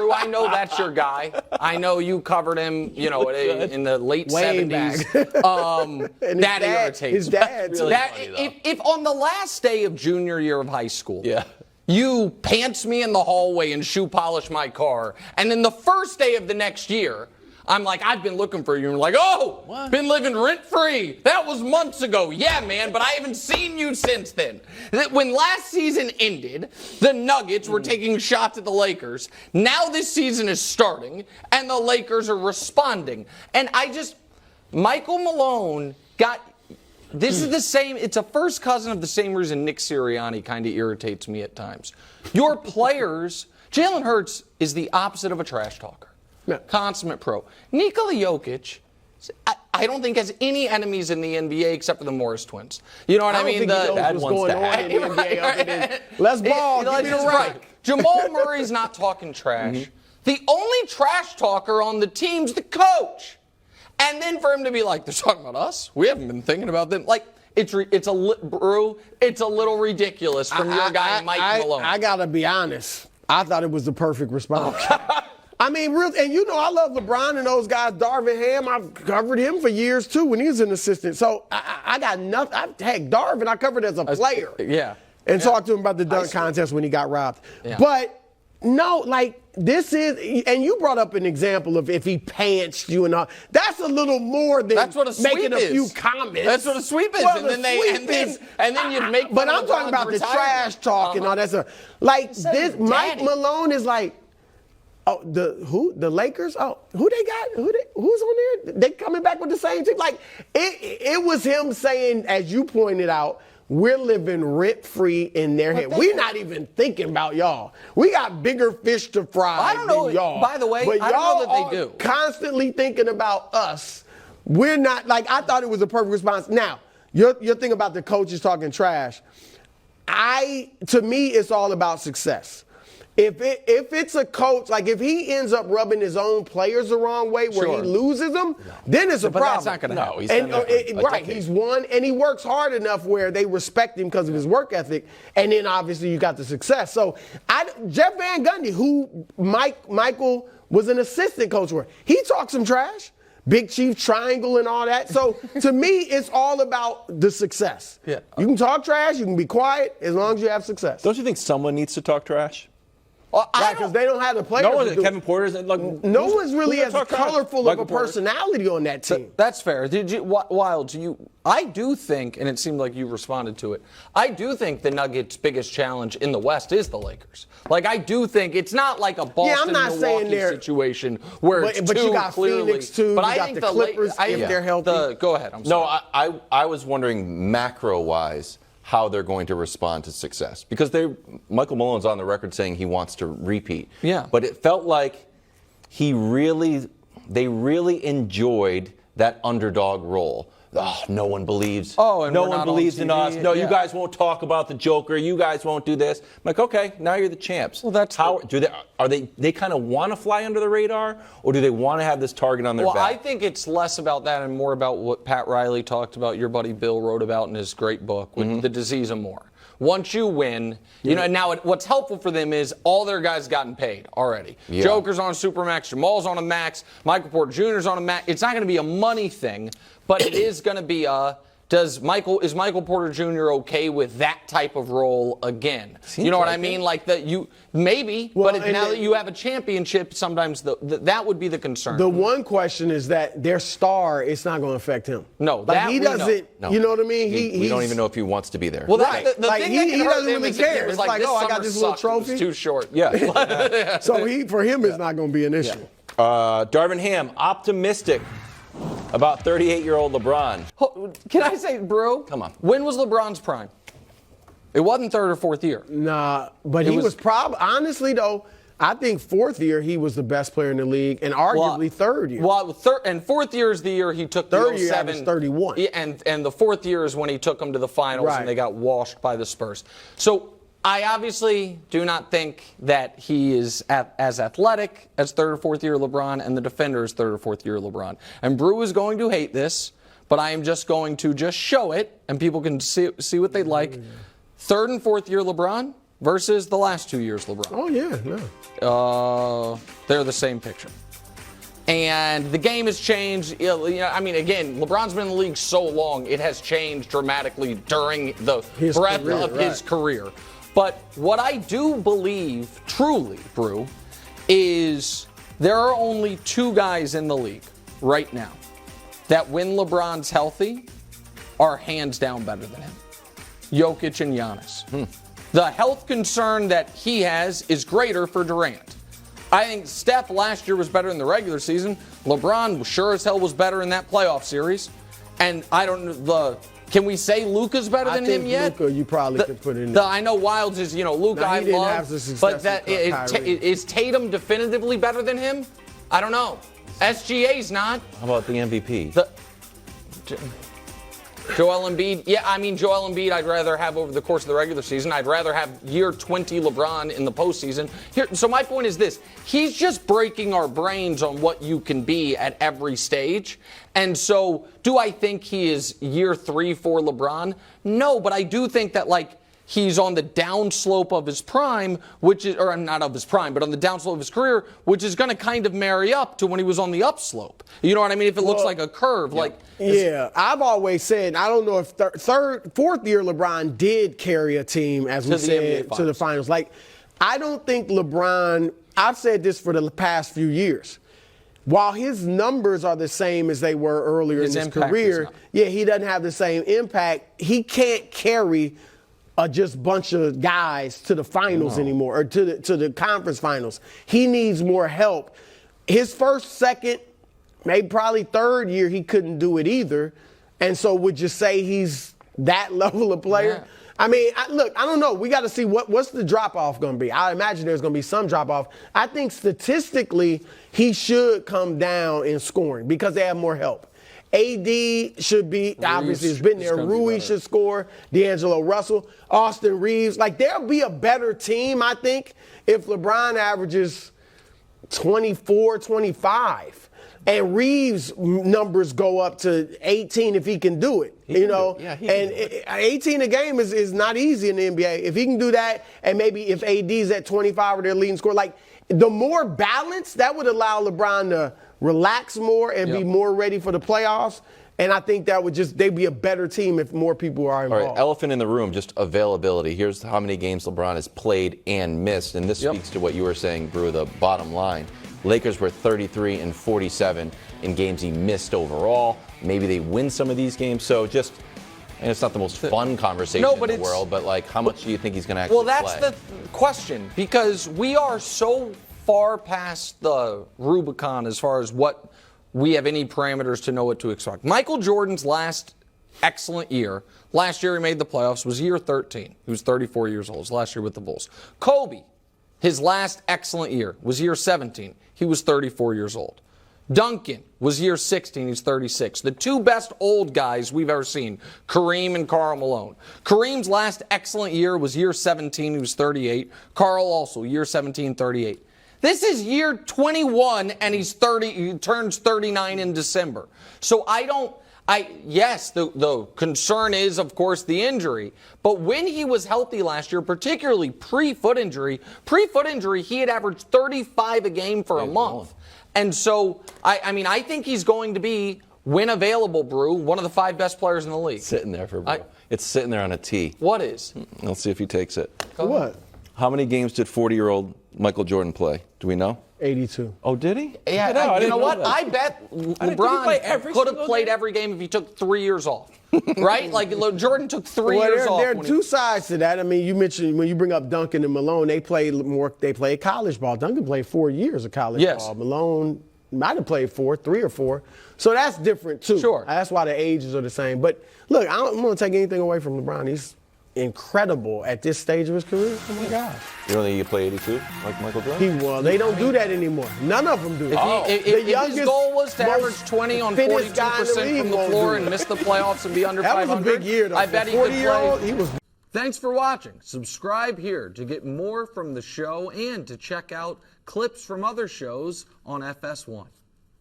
Brew, I know that's your guy. I know you covered him, in the late Way 70s. That irritates me. His dad, really if on the last day of junior year of high school, you pants me in the hallway and shoe polish my car, and then the first day of the next year, I'm like, I've been looking for you. And like, what? Been living rent-free. That was months ago. Yeah, man, but I haven't seen you since then. When last season ended, the Nuggets were taking shots at the Lakers. Now this season is starting, and the Lakers are responding. And Michael Malone this is the same, it's a first cousin of the same reason Nick Sirianni kind of irritates me at times. Your players, Jalen Hurts is the opposite of a trash talker. Yeah. Consummate pro. Nikola Jokic, I don't think has any enemies in the NBA except for the Morris twins. You know what I mean? He knows what's going on in the NBA other than, let's ball, give me the right. Jamal Murray's not talking trash. The only trash talker on the team's the coach. And then for him to be like, they're talking about us? We haven't been thinking about them. Like, it's a little ridiculous from your guy, Mike Malone. I got to be honest. I thought it was the perfect response. I mean, really, and I love LeBron and those guys. Darvin Ham, I've covered him for years, too, when he was an assistant. So I got nothing. Heck, Darvin, I covered as a player. And talked to him about the dunk contest when he got robbed. Yeah. But, no, like, this is, and you brought up an example of if he pantsed you and all. That's a little more than making a few comments. That's what a sweep is. Well, and then you make. But I'm talking about the trash talk and all that stuff. Like this, Mike Malone is like, the Lakers? Oh, who they got? Who's on there? They coming back with the same team? Like it was him saying, as you pointed out, we're living rent-free in their head. We're not even thinking about y'all. We got bigger fish to fry than y'all. By the way, but I don't know that they do. Constantly thinking about us. We're not, like, I thought it was a perfect response. Now, your thing about the coaches talking trash, to me, it's all about success. If it's a coach, like if he ends up rubbing his own players the wrong way where he loses them, then it's a problem. That's not going to happen. Right, he's won, and he works hard enough where they respect him because of his work ethic, and then obviously you got the success. So Jeff Van Gundy, who Michael was an assistant coach for, he talked some trash. Big Chief Triangle and all that. So, to me, it's all about the success. Yeah. You can talk trash, you can be quiet, as long as you have success. Don't you think someone needs to talk trash? Right, because they don't have the players. Kevin Porter's no one's really as colorful of a personality on that team. That's fair. Wildes, I do think, and it seemed like you responded to it, I do think the Nuggets' biggest challenge in the West is the Lakers. Like, I do think it's not like a Boston-Milwaukee situation where it's but you got clearly, Phoenix, too. But you got the Clippers, if they're healthy. Go ahead. I'm sorry. No, I was wondering macro-wise how they're going to respond to success. Because Michael Malone's on the record saying he wants to repeat. Yeah. But it felt like they really enjoyed that underdog role. Oh, no one believes. And no one believes in us. No, you guys won't talk about the Joker. You guys won't do this. I'm like, okay, now you're the champs. Well, that's how they kind of want to fly under the radar, or do they want to have this target on their back? Well, I think it's less about that and more about what Pat Riley talked about. Your buddy Bill wrote about in his great book, with the disease of more. Once you win, now what's helpful for them is all their guys gotten paid already. Yeah. Joker's on a Supermax, Jamal's on a max, Michael Porter Jr.'s on a max. It's not going to be a money thing, but it is going to be is Michael Porter Jr. okay with that type of role again? You know what I mean? Like that now that you have a championship, sometimes that would be the concern. The one question is that their star, it's not going to affect him. No, like he doesn't. No. You know what I mean? We don't even know if he wants to be there. Well, right. the thing he doesn't really care. It's like, I got this little trophy. It's too short. Yeah. So for him, it's not going to be an issue. Darvin Ham, optimistic about 38-year-old LeBron. Can I say, bro? Come on. When was LeBron's prime? It wasn't third or fourth year. Nah, but he was probably, honestly, though, I think fourth year he was the best player in the league, and arguably third year. Well, and fourth year is the year he took the 07. Third year averaged 31. Yeah, and the fourth year is when he took them to the finals and they got washed by the Spurs. So I obviously do not think that he is as athletic as third or fourth year LeBron, and the defender is third or fourth year LeBron. And Brew is going to hate this, but I am just going to show it, and people can see what they like. Third and fourth year LeBron, versus the last 2 years LeBron. Oh, yeah. They're the same picture. And the game has changed. I mean, again, LeBron's been in the league so long, it has changed dramatically during the breadth of his career. But what I do believe, truly, Brew, is there are only 2 guys in the league right now that when LeBron's healthy are hands down better than him. Jokic and Giannis. The health concern that he has is greater for Durant. I think Steph last year was better in the regular season. LeBron sure as hell was better in that playoff series. And I don't know, can we say Luka's better than him yet? Luka, you probably could put in there. I know Wildes is, Luka I love, but is Tatum definitively better than him? I don't know. SGA's not. How about the MVP? Joel Embiid, Joel Embiid I'd rather have over the course of the regular season. I'd rather have year 20 LeBron in the postseason. So my point is this. He's just breaking our brains on what you can be at every stage. And so do I think he is year 3 for LeBron? No, but I do think that, he's on the downslope of his prime, or not of his prime, but on the downslope of his career, which is going to kind of marry up to when he was on the upslope. You know what I mean? If it looks like a curve, I've always said, I don't know if fourth year LeBron did carry a team, as we said, to the finals. I don't think LeBron, I've said this for the past few years. While his numbers are the same as they were earlier in his career, he doesn't have the same impact. He can't carry just bunch of guys to the finals anymore, or to the conference finals. He needs more help. His first, second, maybe probably third year, he couldn't do it either. And so would you say he's that level of player? Yeah. I mean, look, I don't know. We got to see what's the drop-off going to be. I imagine there's going to be some drop-off. I think statistically he should come down in scoring because they have more help. AD should be, obviously, has been there. Rui should score. D'Angelo Russell, Austin Reeves. There'll be a better team, I think, if LeBron averages 24, 25. And Reeves' numbers go up to 18 if he can do it. And 18 a game is not easy in the NBA. If he can do that, and maybe if AD's at 25 or their leading scorer, the more balance, that would allow LeBron to relax more and be more ready for the playoffs. And I think that would they'd be a better team if more people are involved. All right, elephant in the room, just availability. Here's how many games LeBron has played and missed. And this speaks to what you were saying, Brew, the bottom line. Lakers were 33 and 47 in games he missed overall. Maybe they win some of these games. So and it's not the most fun conversation in the world, but how much do you think he's going to actually play? Well, that's the question, because we are so far past the Rubicon as far as what we have any parameters to know what to expect. Michael Jordan's last excellent year, last year he made the playoffs, was year 13. He was 34 years old, last year with the Bulls. Kobe, his last excellent year was year 17. He was 34 years old. Duncan was year 16. He's 36. The 2 best old guys we've ever seen, Kareem and Karl Malone. Kareem's last excellent year was year 17. He was 38. Karl also, year 17, 38. This is year 21, and he's 30. He turns 39 in December. So yes, the concern is, of course, the injury. But when he was healthy last year, particularly pre-foot injury, he had averaged 35 a game for a month. And so, I think he's going to be, when available, Brew, one of the 5 best players in the league. Sitting there for Brew. It's sitting there on a tee. What is? Let's see if he takes it. What? How many games did 40-year-old Michael Jordan play? Do we know? 82. Oh, did he? Yeah, you know what? I bet LeBron could have played every game if he took 3 years off. Right? Jordan took 3 years off. There are 2 sides to that. I mean, you mentioned when you bring up Duncan and Malone, they played college ball. Duncan played 4 years of college ball. Malone might have played 3 or 4. So that's different, too. Sure. That's why the ages are the same. But look, I don't want to take anything away from LeBron. He's incredible at this stage of his career. Oh my gosh. You don't think he could play 82 like Michael Jordan? They don't do that anymore. None of them do. If his goal was to average 20 on 42% from the floor and miss the playoffs and be under 500, that was a big year, though. I bet he could play. Thanks for watching. Subscribe here to get more from the show and to check out clips from other shows on FS1.